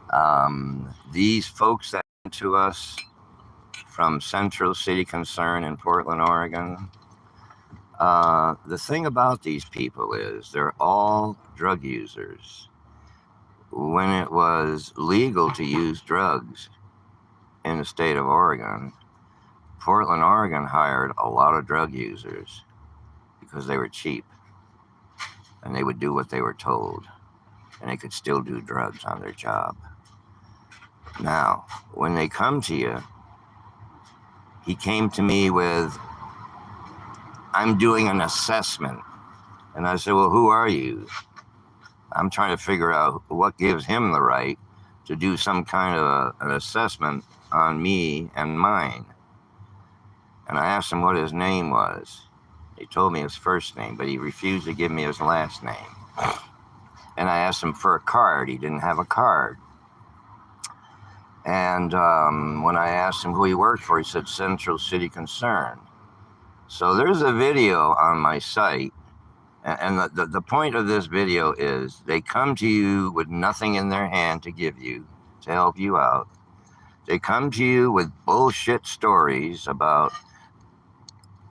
programs. These folks that come to us from Central City Concern in Portland, Oregon, the thing about these people is they're all drug users. When it was legal to use drugs in the state of Oregon, Portland, Oregon hired a lot of drug users because they were cheap and they would do what they were told and they could still do drugs on their job. Now, when they come to you, he came to me with, I'm doing an assessment. And I said, well, who are you? I'm trying to figure out what gives him the right to do some kind of an assessment on me and mine. And I asked him what his name was. He told me his first name, but he refused to give me his last name. And I asked him for a card. He didn't have a card. And when I asked him who he worked for, he said Central City Concern. So there's a video on my site. And the point of this video is they come to you with nothing in their hand to give you, to help you out. They come to you with bullshit stories about,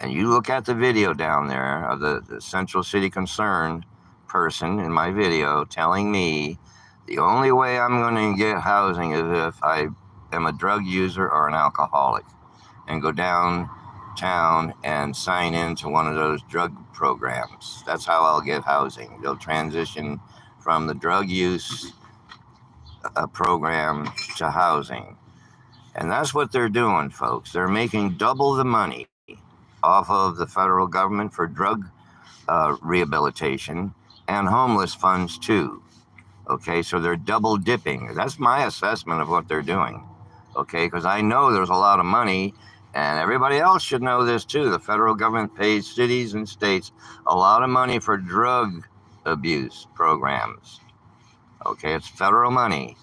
and you look at the video down there of the Central City Concern person in my video telling me the only way I'm going to get housing is if I am a drug user or an alcoholic and go downtown and sign into one of those drug programs. That's how I'll get housing. They'll transition from the drug use program to housing. And that's what they're doing, folks. They're making double the money off of the federal government for drug rehabilitation and homeless funds too. Okay, so they're double dipping. That's my assessment of what they're doing. Okay, because I know there's a lot of money, and everybody else should know this too. The federal government pays cities and states a lot of money for drug abuse programs. Okay, it's federal money.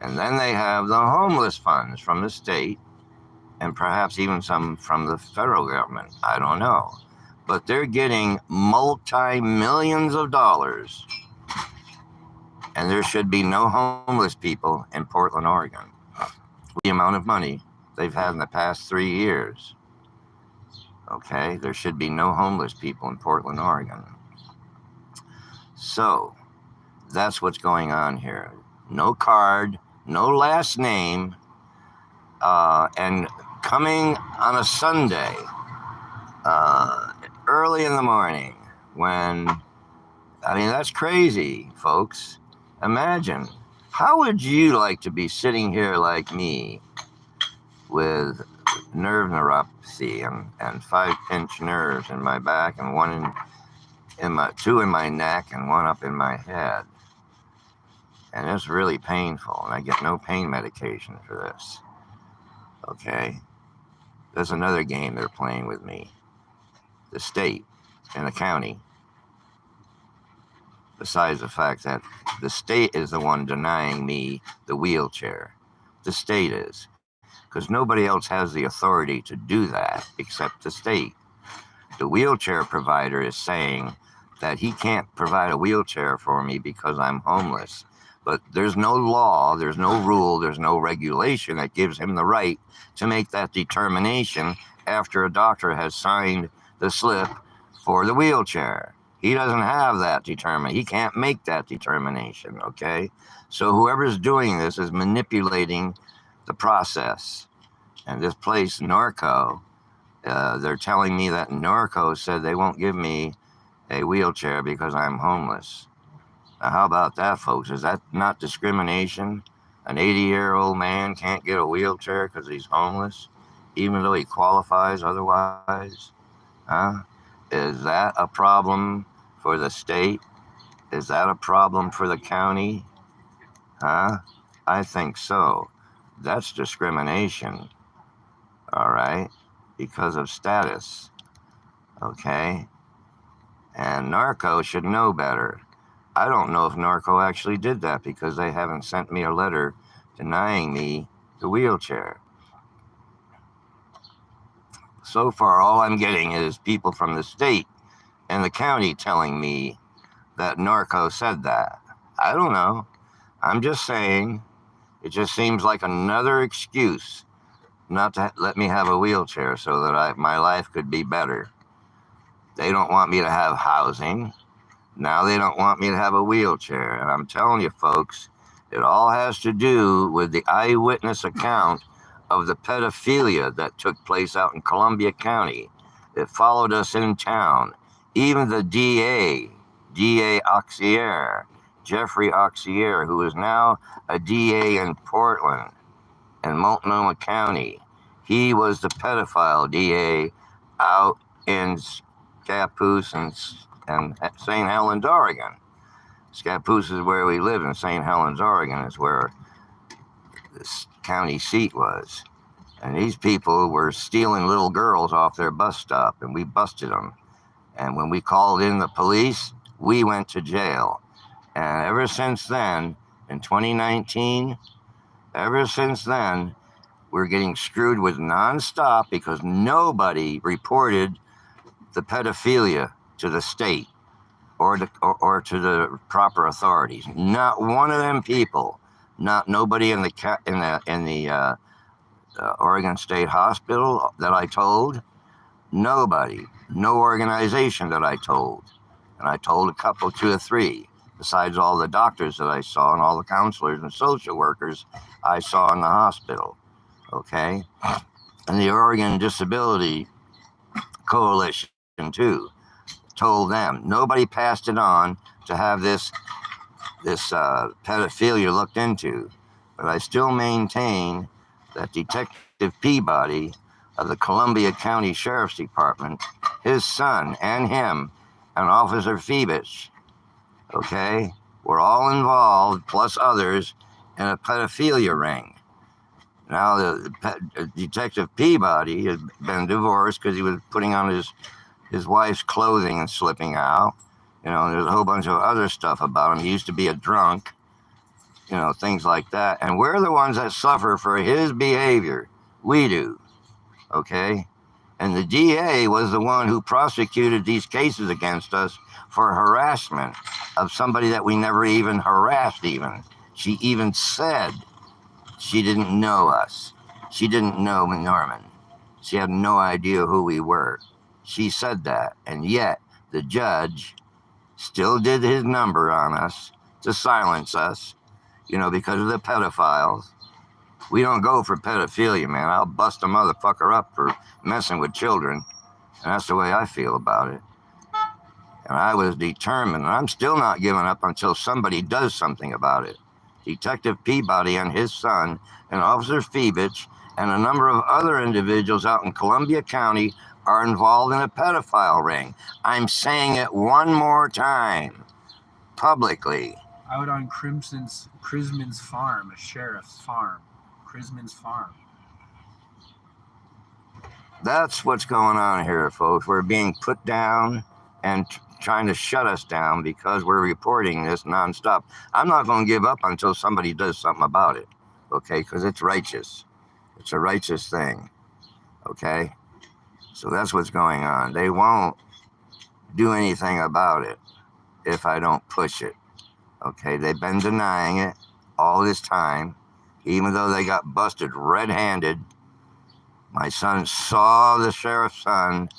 And then they have the homeless funds from the state and perhaps even some from the federal government. I don't know. But they're getting multi-millions of dollars. And there should be no homeless people in Portland, Oregon. The amount of money they've had in the past 3 years. Okay, there should be no homeless people in Portland, Oregon. So that's what's going on here. No card, no last name, and coming on a Sunday, early in the morning, when, I mean, that's crazy, folks. Imagine, how would you like to be sitting here like me with nerve neuropathy and 5-pinch nerves in my back and two in my neck and one up in my head? And it's really painful, and I get no pain medication for this. Okay? There's another game they're playing with me. The state and the county. Besides the fact that the state is the one denying me the wheelchair. The state is. Because nobody else has the authority to do that except the state. The wheelchair provider is saying that he can't provide a wheelchair for me because I'm homeless. But there's no law, there's no rule, there's no regulation that gives him the right to make that determination after a doctor has signed the slip for the wheelchair. He doesn't have that determination. He can't make that determination, okay? So whoever's doing this is manipulating the process. And this place, Norco, they're telling me that Norco said they won't give me a wheelchair because I'm homeless. Now, how about that, folks? Is that not discrimination? An 80-year-old man can't get a wheelchair because he's homeless, even though he qualifies otherwise? Huh? Is that a problem for the state? Is that a problem for the county? Huh? I think so. That's discrimination, all right, because of status, okay? And Narco should know better. I don't know if Narco actually did that because they haven't sent me a letter denying me the wheelchair. So far, all I'm getting is people from the state and the county telling me that Narco said that. I don't know. I'm just saying, it just seems like another excuse not to let me have a wheelchair so that my life could be better. They don't want me to have housing. Now they don't want me to have a wheelchair. And I'm telling you, folks, it all has to do with the eyewitness account of the pedophilia that took place out in Columbia County. It followed us in town. Even the DA Auxier, Jeffrey Auxier, who is now a DA in Portland and Multnomah County, he was the pedophile DA out in Scappoose and St. Helens, Oregon. Scappoose is where we live, and St. Helens, Oregon is where this county seat was. And these people were stealing little girls off their bus stop, and we busted them. And when we called in the police, we went to jail. And ever since then, in 2019, ever since then, we're getting screwed with nonstop because nobody reported the pedophilia to the state or to the proper authorities. Not one of them people. Nobody in the Oregon State Hospital that I told. Nobody. No organization that I told. And I told a couple, 2 or 3, besides all the doctors that I saw and all the counselors and social workers I saw in the hospital. Okay? And the Oregon Disability Coalition, too, told them. Nobody passed it on to have this pedophilia looked into. But I still maintain that Detective Peabody of the Columbia County Sheriff's Department, his son and him, and Officer Phoebus, okay, were all involved, plus others, in a pedophilia ring. Now, Detective Peabody had been divorced because he was putting on his wife's clothing and slipping out. You know, there's a whole bunch of other stuff about him. He used to be a drunk, you know, things like that. And we're the ones that suffer for his behavior. We do, okay? And the DA was the one who prosecuted these cases against us for harassment of somebody that we never even harassed even. She even said she didn't know us. She didn't know Norman. She had no idea who we were. She said that, and yet the judge still did his number on us to silence us, you know, because of the pedophiles. We don't go for pedophilia, man. I'll bust a motherfucker up for messing with children, and that's the way I feel about it. And I was determined, and I'm still not giving up until somebody does something about it. Detective Peabody and his son, and Officer Phoebus, and a number of other individuals out in Columbia County are involved in a pedophile ring. I'm saying it one more time, publicly. Out on Crisman's farm, a sheriff's farm. Crisman's farm. That's what's going on here, folks. We're being put down and trying to shut us down because we're reporting this nonstop. I'm not going to give up until somebody does something about it, okay? Because it's righteous. It's a righteous thing, okay? So that's what's going on. They won't do anything about it if I don't push it, okay? They've been denying it all this time, even though they got busted red-handed. My son saw the sheriff's son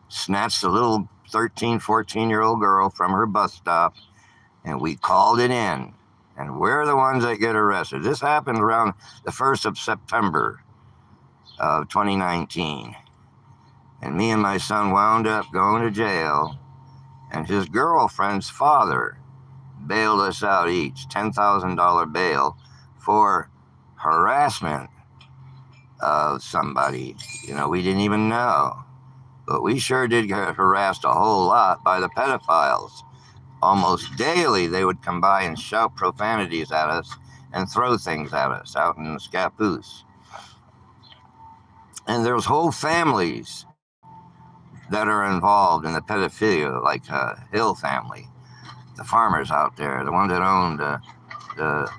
snatch the little 13, 14-year-old girl from her bus stop, and we called it in. And we're the ones that get arrested. This happened around the 1st of September of 2019. And me and my son wound up going to jail, and his girlfriend's father bailed us out each, $10,000 bail for harassment of somebody. You know, we didn't even know. But we sure did get harassed a whole lot by the pedophiles. Almost daily, they would come by and shout profanities at us and throw things at us out in the Scappoose. And there's whole families that are involved in the pedophilia, like Hill family, the farmers out there, the ones that owned the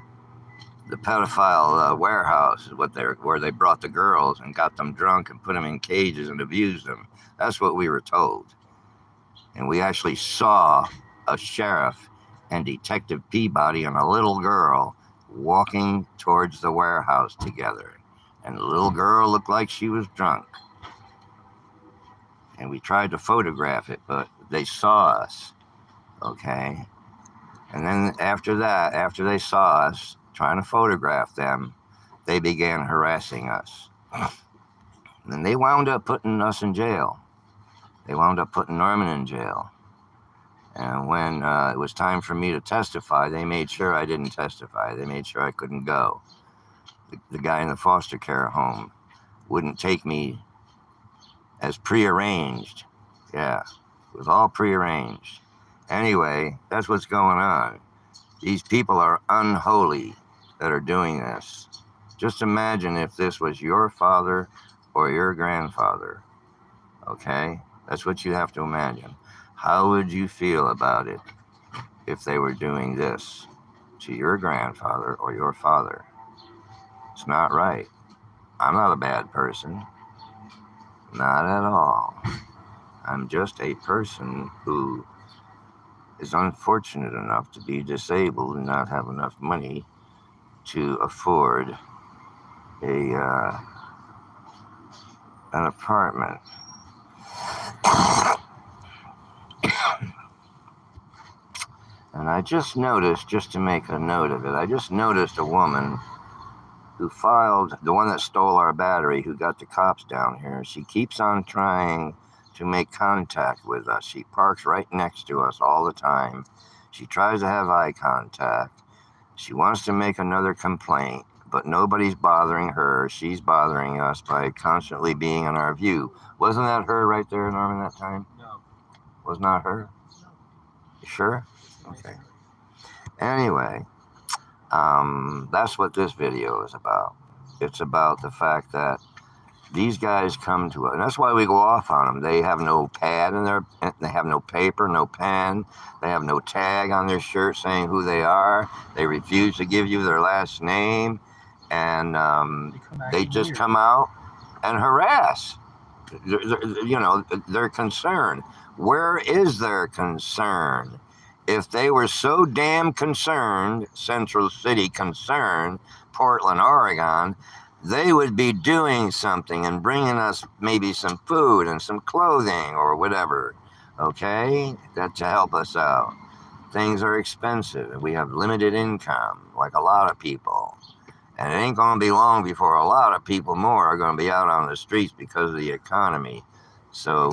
pedophile warehouse, where they brought the girls and got them drunk and put them in cages and abused them. That's what we were told. And we actually saw a sheriff and Detective Peabody and a little girl walking towards the warehouse together. And the little girl looked like she was drunk. And we tried to photograph it, but they saw us, okay? And then after that, after they saw us trying to photograph them, they began harassing us. And they wound up putting us in jail. They wound up putting Norman in jail. And when it was time for me to testify, they made sure I didn't testify. They made sure I couldn't go. The guy in the foster care home wouldn't take me as prearranged. Yeah, it was all prearranged. Anyway, that's what's going on. These people are unholy that are doing this. Just imagine if this was your father or your grandfather, okay? That's what you have to imagine. How would you feel about it if they were doing this to your grandfather or your father? It's not right. I'm not a bad person. Not at all. I'm just a person who is unfortunate enough to be disabled and not have enough money to afford an apartment. And I just noticed, just to make a note of it, I just noticed a woman who filed, the one that stole our battery, who got the cops down here. She keeps on trying to make contact with us. She parks right next to us all the time. She tries to have eye contact. She wants to make another complaint, but nobody's bothering her. She's bothering us by constantly being in our view. Wasn't that her right there, Norman, that time? No. Was not her? You sure? Okay. Anyway, that's what this video is about. It's about the fact that these guys come to us, and that's why we go off on them. They have no pad in their, they have no paper, no pen, they have no tag on their shirt saying who they are. They refuse to give you their last name, and they just come out and harass. You know, their concern. Where is their concern? If they were so damn concerned, Central City concerned, Portland, Oregon, they would be doing something and bringing us maybe some food and some clothing or whatever, okay, that to help us out. Things are expensive and we have limited income, like a lot of people. And it ain't going to be long before a lot of people more are going to be out on the streets because of the economy. So,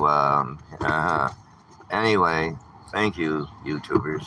anyway, thank you, YouTubers.